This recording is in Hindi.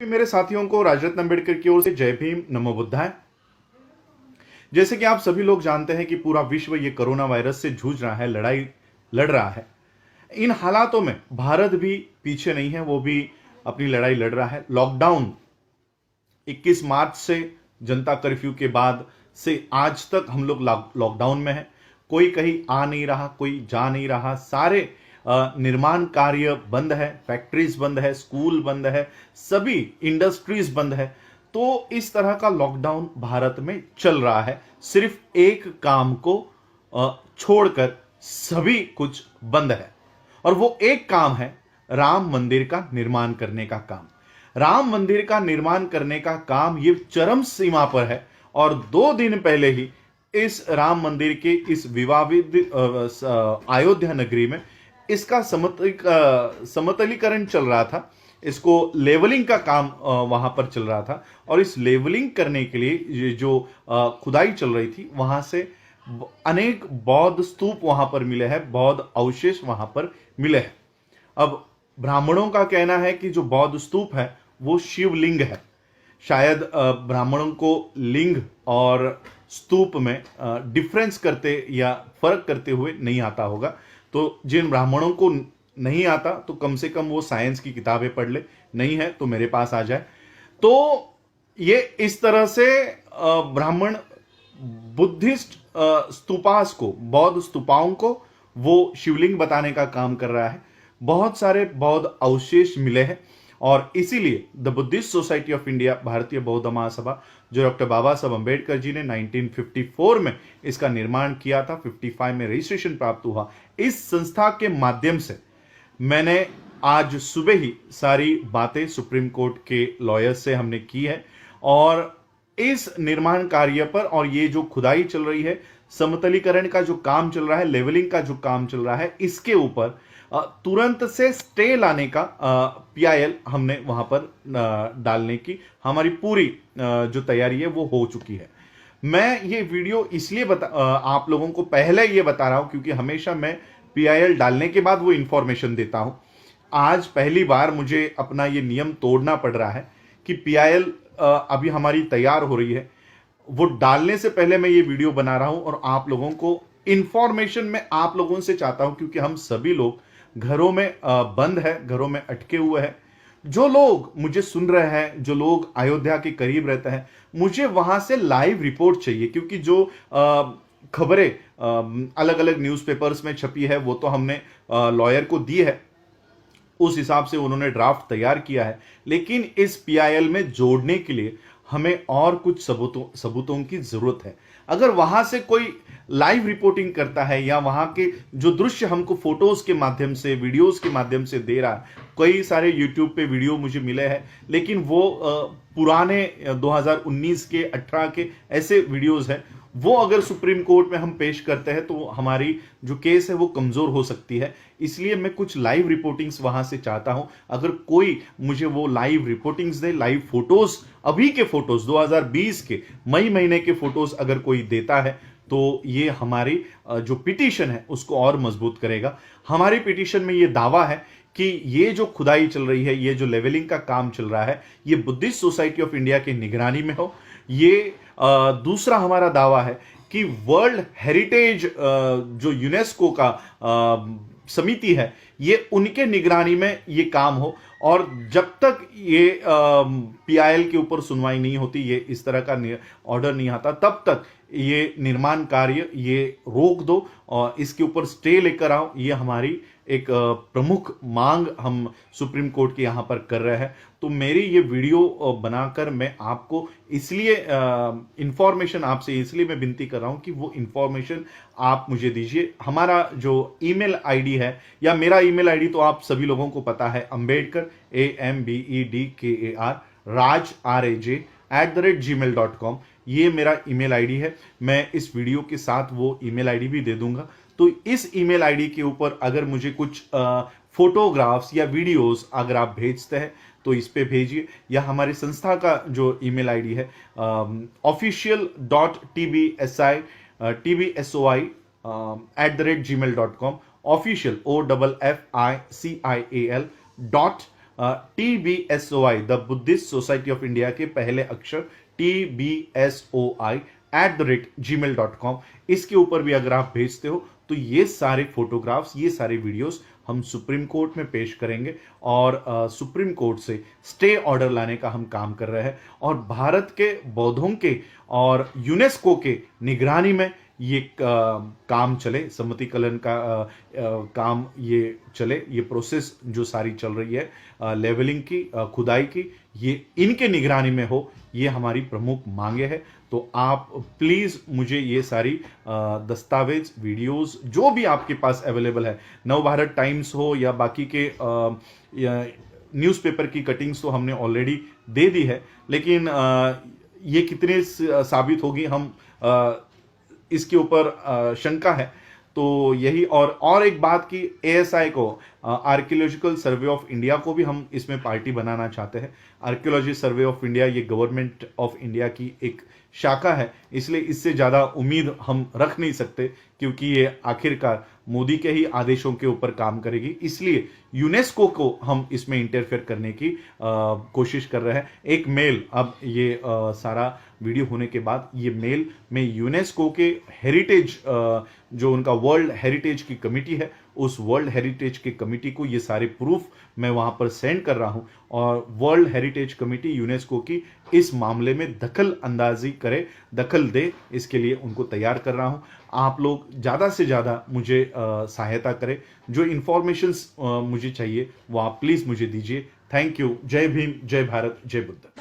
मेरे साथियों को राजरत्न अंबेडकर की ओर से जय भीम, नमो बुद्धाय। जैसे कि आप सभी लोग जानते हैं कि पूरा विश्व ये कोरोना वायरस से जूझ रहा है, लड़ाई लड़ रहा है। इन हालातों में भारत भी पीछे नहीं है, वो भी अपनी लड़ाई लड़ रहा है। लॉकडाउन 21 मार्च से जनता कर्फ्यू के बाद से आज तक हम लोग लॉकडाउन में हैं। कोई कहीं आ नहीं रहा, कोई जा नहीं रहा। सारे निर्माण कार्य बंद है, फैक्ट्रीज बंद है, स्कूल बंद है, सभी इंडस्ट्रीज बंद है। तो इस तरह का लॉकडाउन भारत में चल रहा है। सिर्फ एक काम को छोड़कर सभी कुछ बंद है, और वो एक काम है राम मंदिर का निर्माण करने का काम। राम मंदिर का निर्माण करने का काम ये चरम सीमा पर है, और 2 दिन पहले ही इस राम मंदिर के इस विवादित अयोध्या नगरी में इसका समतलीकरण चल रहा था। इसको लेवलिंग का काम वहां पर चल रहा था, और इस लेवलिंग करने के लिए ये जो खुदाई चल रही थी, वहां से अनेक बौद्ध स्तूप वहां पर मिले हैं, बौद्ध अवशेष वहां पर मिले हैं। अब ब्राह्मणों का कहना है कि जो बौद्ध स्तूप है वो शिवलिंग है। शायद ब्राह्मणों को लिंग और स्तूप में डिफरेंस करते या फर्क करते हुए नहीं आता होगा। तो जिन ब्राह्मणों को नहीं आता तो कम से कम वो साइंस की किताबें पढ़ ले, नहीं है तो मेरे पास आ जाए। तो ये इस तरह से ब्राह्मण बुद्धिस्ट स्तूपास को, बौद्ध स्तूपाओं को वो शिवलिंग बताने का काम कर रहा है। बहुत सारे बौद्ध अवशेष मिले हैं, और इसीलिए the Buddhist society of India, भारतीय बौद्ध महासभा, जो डॉक्टर बाबा साहब अंबेडकर जी ने 1954 में इसका निर्माण किया था, 55 में रजिस्ट्रेशन प्राप्त हुआ। इस संस्था के माध्यम से मैंने आज सुबह ही सारी बातें सुप्रीम कोर्ट के लॉयर्स से हमने की है, और इस निर्माण कार्य पर, और ये जो खुदाई चल रही है, समतलीकरण का जो काम चल रहा है, लेवलिंग का जो काम चल रहा है, इसके ऊपर तुरंत से स्टे लाने का पीआईएल हमने वहां पर डालने की हमारी पूरी जो तैयारी है वो हो चुकी है। मैं ये वीडियो इसलिए आप लोगों को पहले ये बता रहा हूं क्योंकि हमेशा मैं पीआईएल डालने के बाद वो इंफॉर्मेशन देता हूं। आज पहली बार मुझे अपना ये नियम तोड़ना पड़ रहा है कि पीआईएल अभी हमारी तैयार हो रही है, वो डालने से पहले मैं ये वीडियो बना रहा हूं, और आप लोगों को इंफॉर्मेशन मैं आप लोगों से चाहता हूं, क्योंकि हम सभी लोग घरों में बंद है, घरों में अटके हुए हैं। जो लोग मुझे सुन रहे हैं, जो लोग अयोध्या के करीब रहते हैं, मुझे वहां से लाइव रिपोर्ट चाहिए, क्योंकि जो खबरें अलग अलग न्यूज़पेपर्स में छपी है वो तो हमने लॉयर को दी है, उस हिसाब से उन्होंने ड्राफ्ट तैयार किया है। लेकिन इस पीआईएल में जोड़ने के लिए हमें और कुछ सबूतों की जरूरत है। अगर वहां से कोई लाइव रिपोर्टिंग करता है, या वहां के जो दृश्य हमको फोटोज के माध्यम से, वीडियोस के माध्यम से दे रहा है, कई सारे यूट्यूब पे वीडियो मुझे मिले हैं, लेकिन वो पुराने 2019 के 18 के ऐसे वीडियोस हैं, वो अगर सुप्रीम कोर्ट में हम पेश करते हैं तो हमारी जो केस है वो कमजोर हो सकती है। इसलिए मैं कुछ लाइव रिपोर्टिंग्स वहां से चाहता हूं। अगर कोई मुझे वो लाइव रिपोर्टिंग्स दे, लाइव फोटोज, अभी के फोटोज 2020 के मई महीने के फोटोज अगर कोई देता है, तो ये हमारी जो पिटीशन है उसको और मजबूत करेगा। हमारी पिटीशन में ये दावा है कि ये जो खुदाई चल रही है, ये जो लेवलिंग का काम चल रहा है, ये बुद्धिस्ट सोसाइटी ऑफ इंडिया की निगरानी में हो। ये दूसरा हमारा दावा है कि वर्ल्ड हेरिटेज जो यूनेस्को का समिति है, ये उनके निगरानी में ये काम हो, और जब तक ये पीआईएल के ऊपर सुनवाई नहीं होती, ये इस तरह का ऑर्डर नहीं आता, तब तक ये निर्माण कार्य ये रोक दो और इसके ऊपर स्टे लेकर आओ। ये हमारी एक प्रमुख मांग हम सुप्रीम कोर्ट के यहाँ पर कर रहे हैं। तो मेरी ये वीडियो बनाकर मैं आपको इसलिए इंफॉर्मेशन आपसे इसलिए मैं विनती कर रहा हूँ कि वो इंफॉर्मेशन आप मुझे दीजिए। हमारा जो ईमेल आईडी है, या मेरा ईमेल आईडी तो आप सभी लोगों को पता है, अंबेडकर AMBEDKAR raj@gmail.com, ये मेरा ईमेल आईडी है। मैं इस वीडियो के साथ वो ईमेल आईडी भी दे दूंगा। तो इस ईमेल आईडी के ऊपर अगर मुझे कुछ फोटोग्राफ्स या वीडियोस अगर आप भेजते हैं तो इस पे भेजिए, या हमारी संस्था का जो ईमेल आईडी है official.tbsoi@gmail.com, official OFFICIAL TBSOI the Buddhist society of India के पहले अक्षर TBSOI@gmail.com, इसके ऊपर भी अगर आप भेजते हो तो ये सारे फोटोग्राफ्स, ये सारे वीडियोस हम सुप्रीम कोर्ट में पेश करेंगे और सुप्रीम कोर्ट से स्टे ऑर्डर लाने का हम काम कर रहे हैं और भारत के बौद्धों के और यूनेस्को के निगरानी में ये काम चले, सम्मतिकलन का काम ये चले, ये प्रोसेस जो सारी चल रही है लेवलिंग की, खुदाई की, ये इनके निगरानी में हो, ये हमारी प्रमुख मांगे है। तो आप प्लीज़ मुझे ये सारी दस्तावेज, वीडियोस जो भी आपके पास अवेलेबल है, नवभारत टाइम्स हो या बाकी के न्यूज़पेपर की कटिंग्स तो हमने ऑलरेडी दे दी है, लेकिन ये कितने साबित होगी हम इसके ऊपर शंका है। तो यही और एक बात कि ASI को, आर्कियोलॉजिकल सर्वे ऑफ इंडिया को भी हम इसमें पार्टी बनाना चाहते हैं। आर्कियोलॉजी सर्वे ऑफ इंडिया ये गवर्नमेंट ऑफ इंडिया की एक शाखा है, इसलिए इससे ज़्यादा उम्मीद हम रख नहीं सकते क्योंकि ये आखिरकार मोदी के ही आदेशों के ऊपर काम करेगी, इसलिए यूनेस्को को हम इसमें इंटरफेयर करने की कोशिश कर रहे हैं। एक मेल, अब ये सारा वीडियो होने के बाद ये मेल में यूनेस्को के हेरिटेज, जो उनका वर्ल्ड हेरिटेज की कमिटी है, उस वर्ल्ड हेरिटेज की कमिटी को ये सारे प्रूफ मैं वहां पर सेंड कर रहा हूं और वर्ल्ड हेरिटेज कमिटी यूनेस्को की इस मामले में दखल अंदाजी करे, दखल दे, इसके लिए उनको तैयार कर रहा हूं। आप लोग ज़्यादा से ज़्यादा मुझे सहायता करें, जो इंफॉर्मेशंस मुझे चाहिए वो आप प्लीज़ मुझे दीजिए। Thank you. जय भीम, जय भारत, जय बुद्ध।